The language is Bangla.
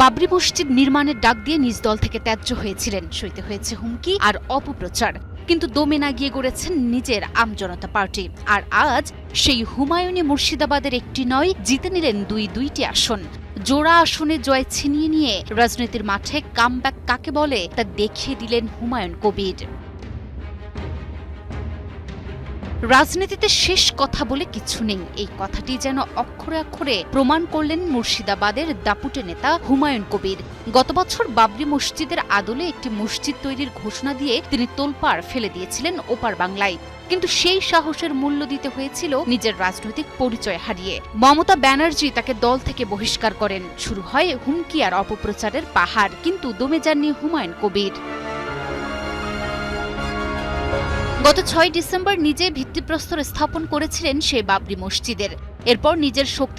বাবরি মসজিদ নির্মাণের ডাক দিয়ে নিজ দল থেকে ত্যায্য হয়েছিলেন, সইতে হয়েছে হুমকি আর অপপ্রচার, কিন্তু দমে না গিয়ে গড়েছেন নিজের আমজনতা পার্টি। আর আজ সেই হুমায়ুনি মুর্শিদাবাদের একটি নয়, জিতে নিলেন দুইটি আসন। জোড়া আসনে জয় ছিনিয়ে নিয়ে রাজনীতির মাঠে কামব্যাক কাকে বলে তা দেখিয়ে দিলেন হুমায়ুন কবির। রাজনীতিতে শেষ কথা বলে কিছু নেই, এই কথাটি যেন অক্ষরে অক্ষরে প্রমাণ করলেন মুর্শিদাবাদের দাপুটে নেতা হুমায়ুন কবির। গত বছর বাবরি মসজিদের আদলে একটি মসজিদ তৈরির ঘোষণা দিয়ে তিনি তোলপাড় ফেলে দিয়েছিলেন ওপার বাংলায়, কিন্তু সেই সাহসের মূল্য দিতে হয়েছিল নিজের রাজনৈতিক পরিচয় হারিয়ে। মমতা ব্যানার্জি তাকে দল থেকে বহিষ্কার করেন, শুরু হয় হুমকি আর অপপ্রচারের পাহাড়, কিন্তু দমে যাননি হুমায়ুন কবির। গত 6 ডিসেম্বর নিজে ভিত্তিপ্রস্তর স্থাপন করেছিলেন সেই বাবরি মসজিদের। এরপর নিজের শক্তি